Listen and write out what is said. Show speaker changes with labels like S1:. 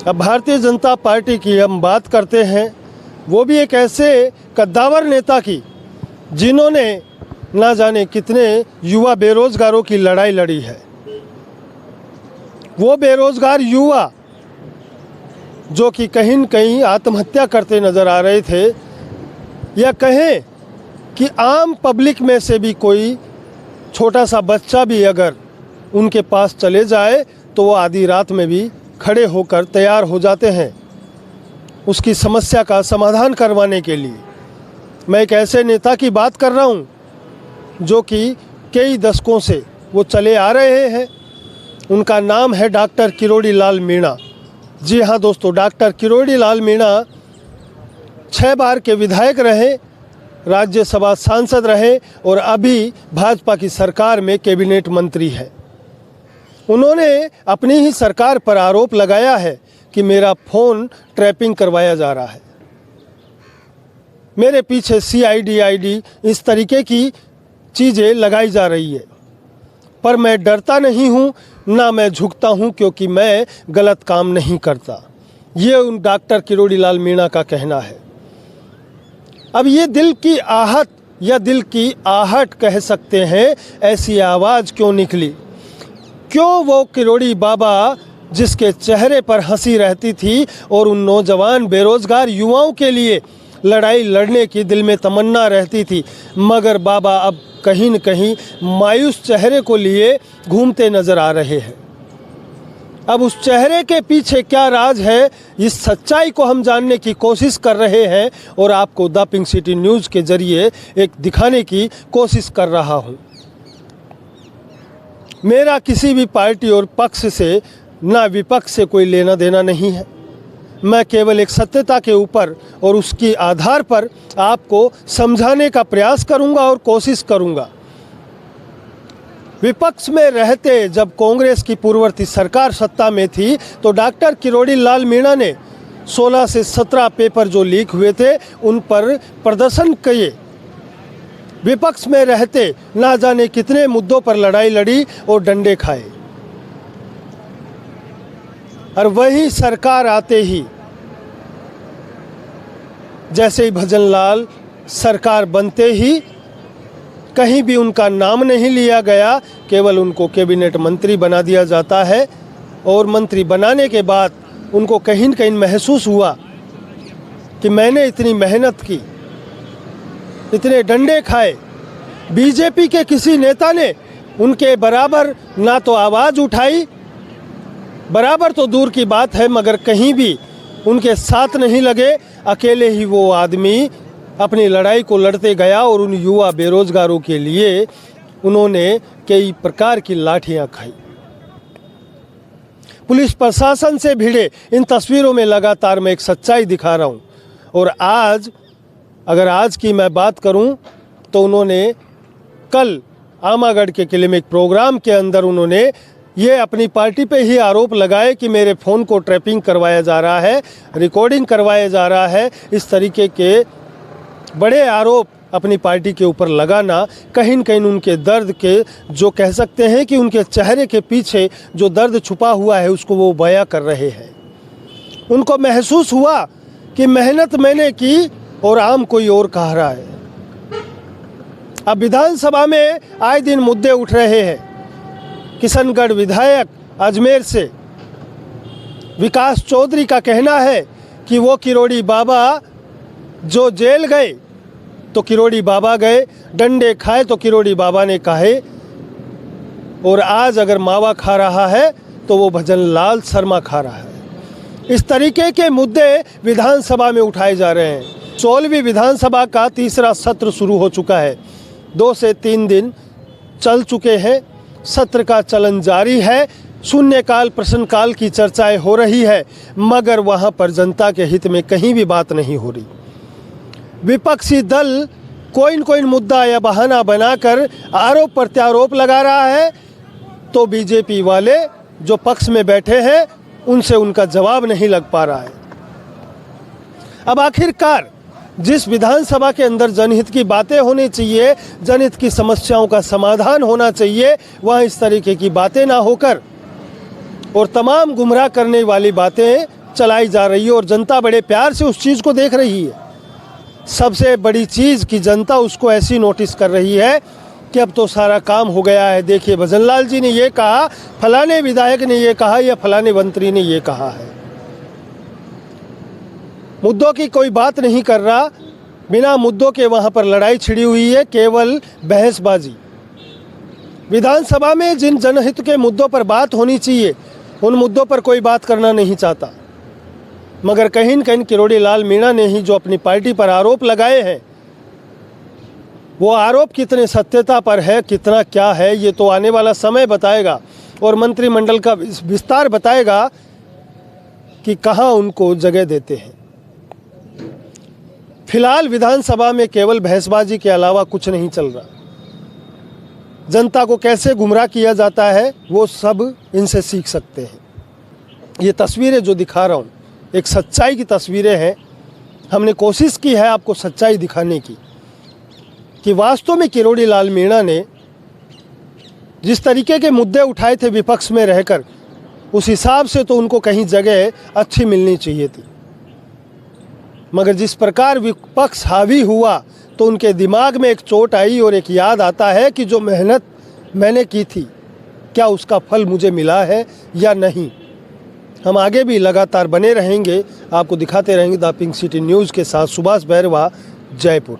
S1: अब भारतीय जनता पार्टी की हम बात करते हैं, वो भी एक ऐसे कद्दावर नेता की जिन्होंने ना जाने कितने युवा बेरोजगारों की लड़ाई लड़ी है। वो बेरोजगार युवा जो कि कहीं न कहीं आत्महत्या करते नज़र आ रहे थे, या कहें कि आम पब्लिक में से भी कोई छोटा सा बच्चा भी अगर उनके पास चले जाए तो वो आधी रात में भी खड़े होकर तैयार हो जाते हैं उसकी समस्या का समाधान करवाने के लिए। मैं एक ऐसे नेता की बात कर रहा हूँ जो कि कई दशकों से वो चले आ रहे हैं। उनका नाम है डॉक्टर किरोड़ी लाल मीणा। जी हाँ दोस्तों, डॉक्टर किरोड़ी लाल मीणा 6 बार के विधायक रहे, राज्यसभा सांसद रहे और अभी भाजपा की सरकार में कैबिनेट मंत्री है। उन्होंने अपनी ही सरकार पर आरोप लगाया है कि मेरा फ़ोन ट्रैपिंग करवाया जा रहा है, मेरे पीछे CID इस तरीके की चीज़ें लगाई जा रही है। पर मैं डरता नहीं हूँ, ना मैं झुकता हूँ, क्योंकि मैं गलत काम नहीं करता। ये उन डॉक्टर किरोड़ी लाल मीणा का कहना है। अब ये दिल की आहट या दिल की आहट कह सकते हैं, ऐसी आवाज़ क्यों निकली? क्यों वो किरोड़ी बाबा जिसके चेहरे पर हंसी रहती थी और उन नौजवान बेरोजगार युवाओं के लिए लड़ाई लड़ने की दिल में तमन्ना रहती थी, मगर बाबा अब कहीं न कहीं मायूस चेहरे को लिए घूमते नज़र आ रहे हैं। अब उस चेहरे के पीछे क्या राज है, इस सच्चाई को हम जानने की कोशिश कर रहे हैं और आपको द पिंक सिटी न्यूज़ के ज़रिए एक दिखाने की कोशिश कर रहा हूँ। मेरा किसी भी पार्टी और पक्ष से ना विपक्ष से कोई लेना देना नहीं है। मैं केवल एक सत्यता के ऊपर और उसकी आधार पर आपको समझाने का प्रयास करूंगा और कोशिश करूंगा। विपक्ष में रहते जब कांग्रेस की पूर्ववर्ती सरकार सत्ता में थी तो डॉक्टर किरोड़ी लाल मीणा ने 16 से 17 पेपर जो लीक हुए थे उन पर प्रदर्शन किए। विपक्ष में रहते ना जाने कितने मुद्दों पर लड़ाई लड़ी और डंडे खाए, और वही सरकार आते ही जैसे ही भजन लाल सरकार बनते ही कहीं भी उनका नाम नहीं लिया गया, केवल उनको कैबिनेट मंत्री बना दिया जाता है। और मंत्री बनाने के बाद उनको कहीं न कहीं महसूस हुआ कि मैंने इतनी मेहनत की, इतने डंडे खाए, बीजेपी के किसी नेता ने उनके बराबर ना तो आवाज़ उठाई, बराबर तो दूर की बात है, मगर कहीं भी उनके साथ नहीं लगे। अकेले ही वो आदमी अपनी लड़ाई को लड़ते गया और उन युवा बेरोजगारों के लिए उन्होंने कई प्रकार की लाठियां खाई। पुलिस प्रशासन से भिड़े इन तस्वीरों में लगातार मैं एक सच्चाई दिखा रहा हूं। और आज अगर आज की मैं बात करूं तो उन्होंने कल आमागढ़ के किले में एक प्रोग्राम के अंदर उन्होंने ये अपनी पार्टी पे ही आरोप लगाए कि मेरे फ़ोन को ट्रैपिंग करवाया जा रहा है, रिकॉर्डिंग करवाया जा रहा है। इस तरीके के बड़े आरोप अपनी पार्टी के ऊपर लगाना कहीं न कहीं उनके दर्द के, जो कह सकते हैं कि उनके चेहरे के पीछे जो दर्द छुपा हुआ है उसको वो बयां कर रहे हैं। उनको महसूस हुआ कि मेहनत मैंने की और आम कोई और कह रहा है। अब विधानसभा में आए दिन मुद्दे उठ रहे हैं। किशनगढ़ विधायक अजमेर से विकास चौधरी का कहना है कि वो किरोड़ी बाबा जो जेल गए तो किरोड़ी बाबा गए, डंडे खाए तो किरोड़ी बाबा ने कहे, और आज अगर मावा खा रहा है तो वो भजन लाल शर्मा खा रहा है। इस तरीके के मुद्दे विधानसभा में उठाए जा रहे हैं। 16वीं विधानसभा का तीसरा सत्र शुरू हो चुका है। 2 से 3 दिन चल चुके हैं। सत्र का चलन जारी है। शून्यकाल प्रश्नकाल की चर्चाएं हो रही है, मगर वहां पर जनता के हित में कहीं भी बात नहीं हो रही। विपक्षी दल कोई न कोई मुद्दा या बहाना बनाकर आरोप प्रत्यारोप लगा रहा है, तो बीजेपी वाले जो पक्ष में बैठे हैं उनसे उनका जवाब नहीं लग पा रहा है। अब आखिरकार जिस विधानसभा के अंदर जनहित की बातें होनी चाहिए, जनहित की समस्याओं का समाधान होना चाहिए, वहाँ इस तरीके की बातें ना होकर और तमाम गुमराह करने वाली बातें चलाई जा रही है और जनता बड़े प्यार से उस चीज़ को देख रही है। सबसे बड़ी चीज़ कि जनता उसको ऐसी नोटिस कर रही है कि अब तो सारा काम हो गया है। देखिए, भजनलाल जी ने ये कहा, फलाने विधायक ने ये कहा या फलाने मंत्री ने ये कहा है। मुद्दों की कोई बात नहीं कर रहा, बिना मुद्दों के वहाँ पर लड़ाई छिड़ी हुई है, केवल बहसबाजी। विधानसभा में जिन जनहित के मुद्दों पर बात होनी चाहिए उन मुद्दों पर कोई बात करना नहीं चाहता, मगर कहीं न कहीं किरोड़ी लाल मीणा ने ही जो अपनी पार्टी पर आरोप लगाए हैं, वो आरोप कितने सत्यता पर है, कितना क्या है, ये तो आने वाला समय बताएगा और मंत्रिमंडल का विस्तार बताएगा कि कहाँ उनको जगह देते हैं। फिलहाल विधानसभा में केवल बहसबाजी के अलावा कुछ नहीं चल रहा। जनता को कैसे गुमराह किया जाता है वो सब इनसे सीख सकते हैं। ये तस्वीरें जो दिखा रहा हूँ एक सच्चाई की तस्वीरें हैं। हमने कोशिश की है आपको सच्चाई दिखाने की कि वास्तव में किरोड़ी लाल मीणा ने जिस तरीके के मुद्दे उठाए थे विपक्ष में रहकर, उस हिसाब से तो उनको कहीं जगह अच्छी मिलनी चाहिए थी, मगर जिस प्रकार विपक्ष हावी हुआ तो उनके दिमाग में एक चोट आई और एक याद आता है कि जो मेहनत मैंने की थी क्या उसका फल मुझे मिला है या नहीं। हम आगे भी लगातार बने रहेंगे, आपको दिखाते रहेंगे द पिंक सिटी न्यूज़ के साथ। सुभाष बैरवा, जयपुर।